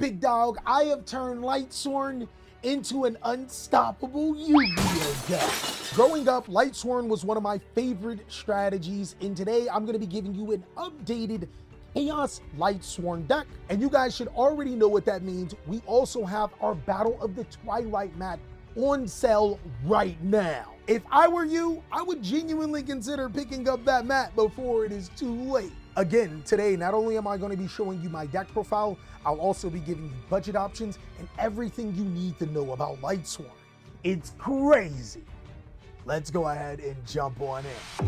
big dog? I have turned Lightsworn into an unstoppable Yu-Gi-Oh deck. Growing up, Lightsworn was one of my favorite strategies, and today I'm going to be giving you an updated Chaos Lightsworn deck. And you guys should already know what that means. We also have our Battle of the Twilight mat on sale right now. If I were you, I would genuinely consider picking up that mat before it is too late. Again, today, not only am I going to be showing you my deck profile, I'll also be giving you budget options and everything you need to know about Lightsworn. It's crazy. Let's go ahead and jump on in.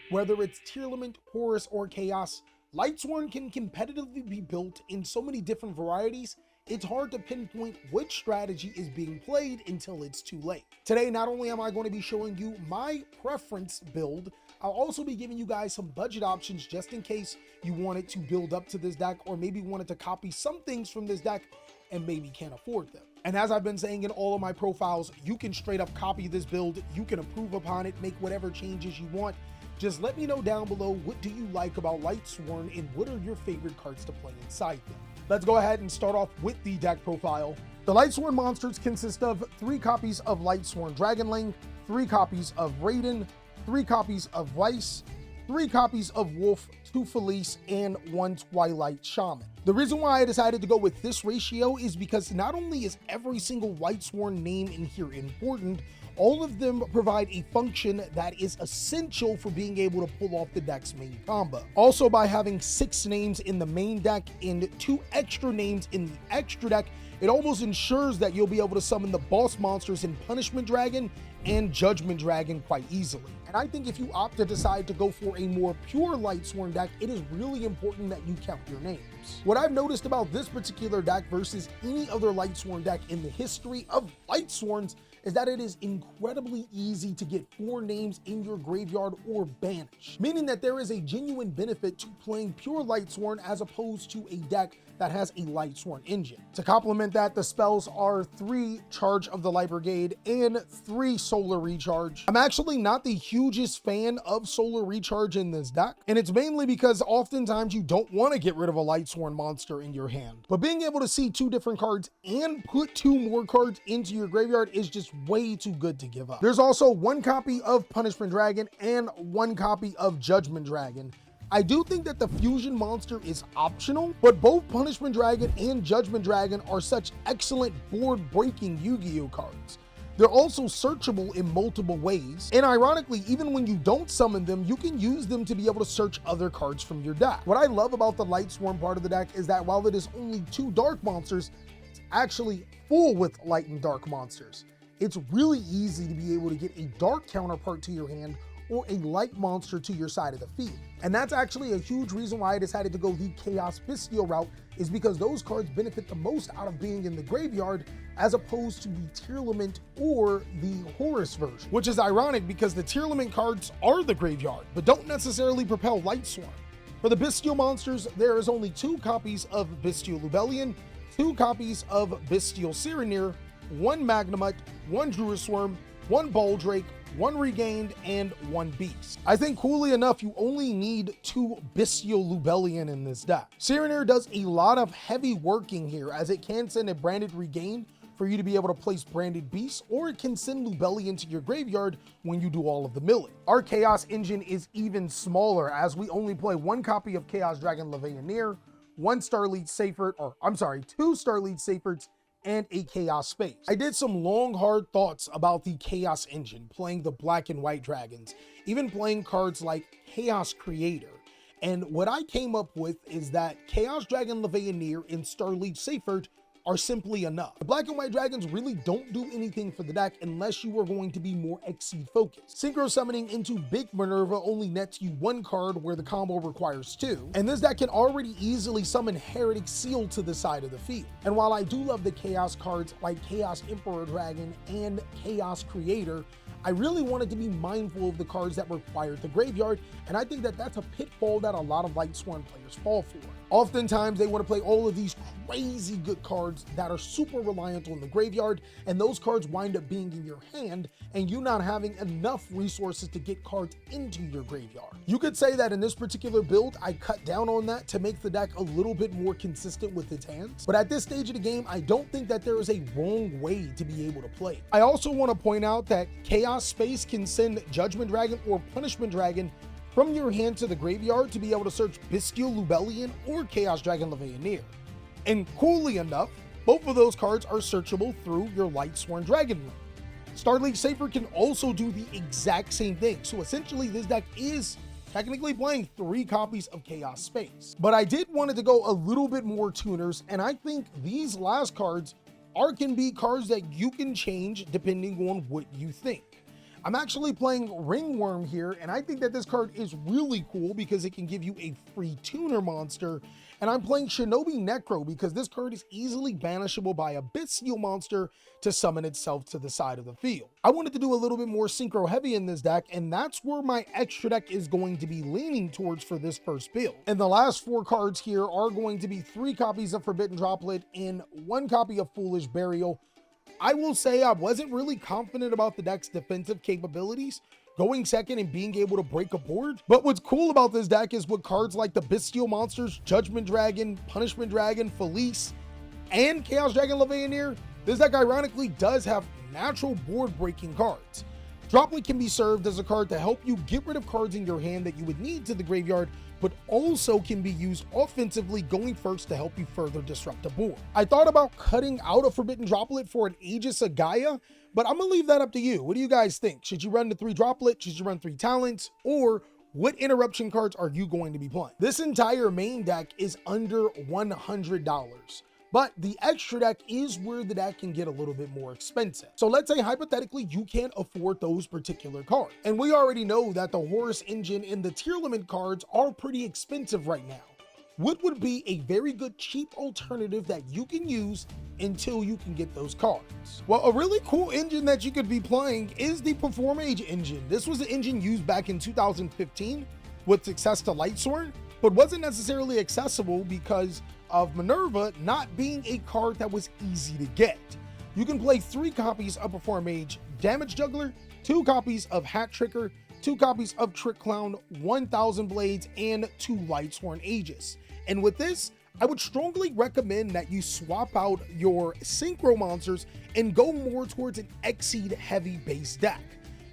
Whether it's Tearlament, Horus, or Chaos, Lightsworn can competitively be built in so many different varieties, it's hard to pinpoint which strategy is being played until it's too late. Today, not only am I going to be showing you my preference build, I'll also be giving you guys some budget options just in case you wanted to build up to this deck or maybe wanted to copy some things from this deck and maybe can't afford them. And as I've been saying in all of my profiles, you can straight up copy this build, you can improve upon it, make whatever changes you want. Just let me know down below, what do you like about Lightsworn and what are your favorite cards to play inside them? Let's go ahead and start off with the deck profile. The Lightsworn monsters consist of 3 copies of Lightsworn Dragonling, 3 copies of Raiden, 3 copies of Vice, 3 copies of Wolf, 2 Felice, and 1 Twilight Shaman. The reason why I decided to go with this ratio is because not only is every single Lightsworn name in here important, all of them provide a function that is essential for being able to pull off the deck's main combo. Also, by having 6 names in the main deck and 2 extra names in the extra deck, it almost ensures that you'll be able to summon the boss monsters in Punishment Dragon and Judgment Dragon quite easily. And I think if you opt to decide to go for a more pure Lightsworn deck, it is really important that you count your names. What I've noticed about this particular deck versus any other Lightsworn deck in the history of Lightsworns is that it is incredibly easy to get 4 names in your graveyard or banish, meaning that there is a genuine benefit to playing pure Lightsworn as opposed to a deck that has a Lightsworn engine. To complement that, the spells are 3 Charge of the Light Brigade and 3 Solar Recharge. I'm actually not the hugest fan of Solar Recharge in this deck, and it's mainly because oftentimes you don't want to get rid of a Lightsworn monster in your hand. But being able to see 2 different cards and put 2 more cards into your graveyard is just way too good to give up. There's also 1 copy of Punishment Dragon and 1 copy of Judgment Dragon. I do think that the fusion monster is optional, but both Punishment Dragon and Judgment Dragon are such excellent board-breaking Yu-Gi-Oh cards. They're also searchable in multiple ways, and ironically, even when you don't summon them, you can use them to be able to search other cards from your deck. What I love about the Lightsworn part of the deck is that while it is only 2 dark monsters, it's actually full with light and dark monsters. It's really easy to be able to get a dark counterpart to your hand or a light monster to your side of the field. And that's actually a huge reason why I decided to go the Chaos Bestial route, is because those cards benefit the most out of being in the graveyard as opposed to the Tearlament or the Horus version, which is ironic because the Tearlament cards are the graveyard, but don't necessarily propel Lightsworn. For the Bestial monsters, there is only 2 copies of Bestial Lubellion, 2 copies of Bestial Sirenir, 1 Magnemite, 1 Druisworm, 1 Baldrake, 1 Regained, and 1 Beast. I think coolly enough, you only need 2 Bestial Lubellion in this deck. Sirenir does a lot of heavy working here, as it can send a branded Regain for you to be able to place branded beasts, or it can send Lubellion to your graveyard when you do all of the milling. Our Chaos engine is even smaller, as we only play 1 copy of Chaos Dragon Levianeer, 1 Starlead Seyfert, or I'm sorry, 2 Starlead Seyferts, and a Chaos Space. I did some long, hard thoughts about the Chaos engine, playing the black and white dragons, even playing cards like Chaos Creator. And what I came up with is that Chaos Dragon Levianeer and Starlead Seyfert are simply enough. The black and white dragons really don't do anything for the deck unless you are going to be more Exceed focused. Synchro summoning into Big Minerva only nets you 1 card where the combo requires 2, and this deck can already easily summon Heretic Seal to the side of the field. And while I do love the Chaos cards like Chaos Emperor Dragon and Chaos Creator, I really wanted to be mindful of the cards that required the graveyard, and I think that that's a pitfall that a lot of Lightsworn players fall for. Oftentimes, they want to play all of these crazy good cards that are super reliant on the graveyard, and those cards wind up being in your hand, and you not having enough resources to get cards into your graveyard. You could say that in this particular build, I cut down on that to make the deck a little bit more consistent with its hands. But at this stage of the game, I don't think that there is a wrong way to be able to play. I also want to point out that Chaos Space can send Judgment Dragon or Punishment Dragon from your hand to the graveyard to be able to search Bestial Lubellion or Chaos Dragon Levianeer. And coolly enough, both of those cards are searchable through your Lightsworn Dragon Link. Starleaf Safer can also do the exact same thing. So essentially, this deck is technically playing 3 copies of Chaos Space. But I did want it to go a little bit more tuners, and I think these last cards can be cards that you can change depending on what you think. I'm actually playing Ringworm here, and I think that this card is really cool because it can give you a free tuner monster. And I'm playing Shinobi Necro because this card is easily banishable by a Bestial monster to summon itself to the side of the field. I wanted to do a little bit more synchro heavy in this deck, and that's where my extra deck is going to be leaning towards for this first build. And the last 4 cards here are going to be 3 copies of Forbidden Droplet and 1 copy of Foolish Burial. I will say I wasn't really confident about the deck's defensive capabilities, going second and being able to break a board. But what's cool about this deck is with cards like the Bestial monsters, Judgment Dragon, Punishment Dragon, Felice, and Chaos Dragon Levianeer, this deck ironically does have natural board breaking cards. Droplet can be served as a card to help you get rid of cards in your hand that you would need to the graveyard, but also can be used offensively going first to help you further disrupt a board. I thought about cutting out a Forbidden Droplet for an Aegis of Gaia, but I'm gonna leave that up to you. What do you guys think? Should you run the 3 Droplet? Should you run 3 Talents? Or what interruption cards are you going to be playing? This entire main deck is under $100. But the extra deck is where the deck can get a little bit more expensive. So let's say hypothetically you can't afford those particular cards. And we already know that the Horus Engine and the tier limit cards are pretty expensive right now. What would be a very good cheap alternative that you can use until you can get those cards? Well, a really cool engine that you could be playing is the Perform Age engine. This was an engine used back in 2015 with success to Lightsworn, but wasn't necessarily accessible because of Minerva not being a card that was easy to get. You can play 3 copies of Perform Mage Damage Juggler, 2 copies of Hat Tricker, 2 copies of Trick Clown, 1000 Blades, and 2 Lightsworn Aegis. And with this, I would strongly recommend that you swap out your Synchro monsters and go more towards an Exceed heavy base deck.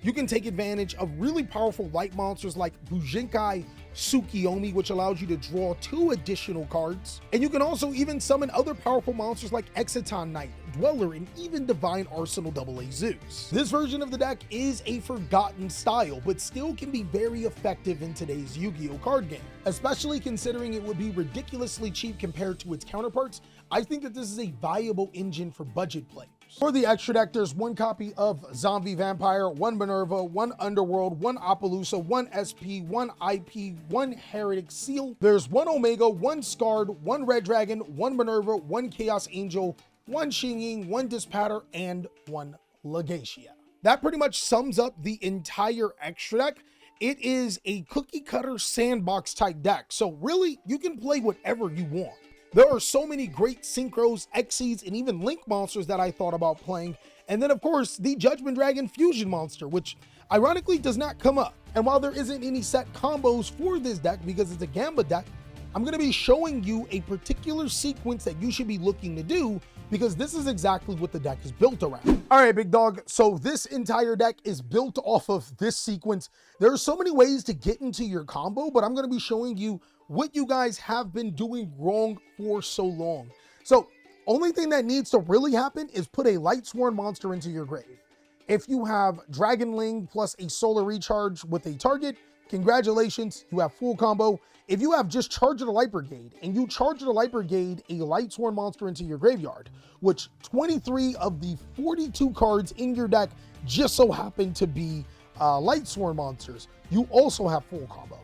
You can take advantage of really powerful light monsters like Bujinkai Tsukiyomi, which allows you to draw 2 additional cards. And you can also even summon other powerful monsters like Exciton Knight, Dweller, and even Divine Arsenal AA Zeus. This version of the deck is a forgotten style, but still can be very effective in today's Yu-Gi-Oh card game. Especially considering it would be ridiculously cheap compared to its counterparts, I think that this is a viable engine for budget players. For the extra deck, there's 1 copy of Zombie Vampire, 1 Minerva, 1 Underworld, 1 Appaloosa, 1 SP, 1 IP, 1 Heretic Seal. There's 1 Omega, 1 Scarred, 1 Red Dragon, 1 Minerva, 1 Chaos Angel, 1 Xingyin, 1 Dispatter, and 1 Legacia. That pretty much sums up the entire extra deck. It is a cookie cutter sandbox type deck, so really you can play whatever you want. There are so many great synchros, exceeds, and even link monsters that I thought about playing. And then of course, the Judgment Dragon Fusion monster, which ironically does not come up. And while there isn't any set combos for this deck because it's a Gamba deck, I'm going to be showing you a particular sequence that you should be looking to do because this is exactly what the deck is built around. All right, big dog. So this entire deck is built off of this sequence. There are so many ways to get into your combo, but I'm going to be showing you what you guys have been doing wrong for so long. So only thing that needs to really happen is put a Lightsworn monster into your grave. If you have Dragonling plus a Solar Recharge with a target, congratulations, you have full combo. If you have just Charge of the Light Brigade and you charge the Light Brigade a Lightsworn monster into your graveyard, which 23 of the 42 cards in your deck just so happen to be Lightsworn monsters, you also have full combo.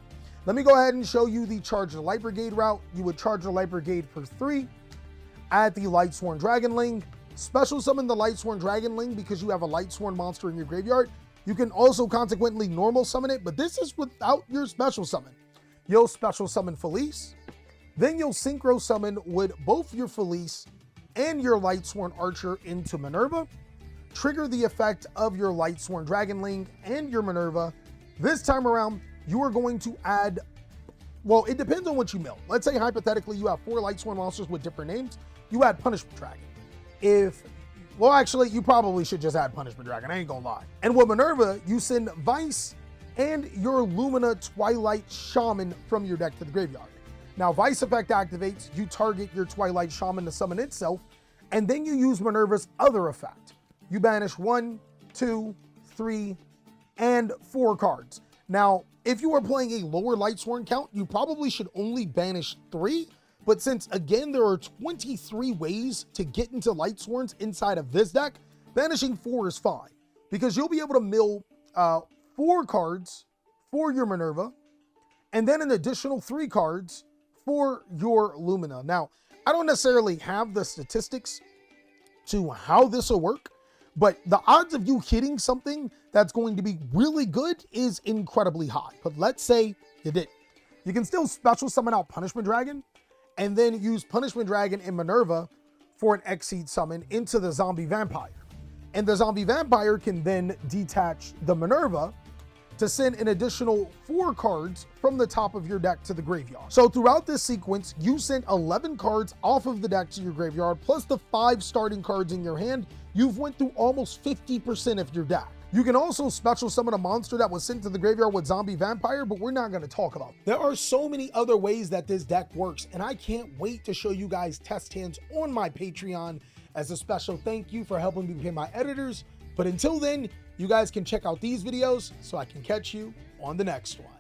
Let me go ahead and show you the Charge of the Light Brigade route. You would charge the Light Brigade for 3, add the Lightsworn Dragonling, special summon the Lightsworn Dragonling because you have a Lightsworn monster in your graveyard. You can also consequently normal summon it, but this is without your special summon. You'll special summon Felice, Then you'll synchro summon with both your Felice and your Lightsworn Archer into Minerva, trigger the effect of your Lightsworn Dragonling and your Minerva. This time around, you are going to add, well, it depends on what you mill. Let's say hypothetically you have 4 Lightsworn monsters with different names. You add Punishment Dragon. Well, actually, you probably should just add Punishment Dragon, I ain't gonna lie. And with Minerva, you send Vice and your Lumina Twilight Shaman from your deck to the graveyard. Now, Vice effect activates, you target your Twilight Shaman to summon itself, and then you use Minerva's other effect. You banish 1, 2, 3, and 4 cards. Now, if you are playing a lower Lightsworn count, you probably should only banish 3, but since, again, there are 23 ways to get into Lightsworns inside of this deck, banishing 4 is fine, because you'll be able to mill 4 cards for your Minerva, and then an additional 3 cards for your Lumina. Now, I don't necessarily have the statistics to how this will work, but the odds of you hitting something that's going to be really good is incredibly high. But let's say you did. You can still special summon out Punishment Dragon, and then use Punishment Dragon and Minerva for an Exceed summon into the Zombie Vampire. And the Zombie Vampire can then detach the Minerva to send an additional 4 cards from the top of your deck to the graveyard. So throughout this sequence, you sent 11 cards off of the deck to your graveyard, plus the 5 starting cards in your hand. You've went through almost 50% of your deck. You can also special summon a monster that was sent to the graveyard with Zombie Vampire, but we're not going to talk about it. There are so many other ways that this deck works, and I can't wait to show you guys test hands on my Patreon as a special thank you for helping me pay my editors. But until then, you guys can check out these videos so I can catch you on the next one.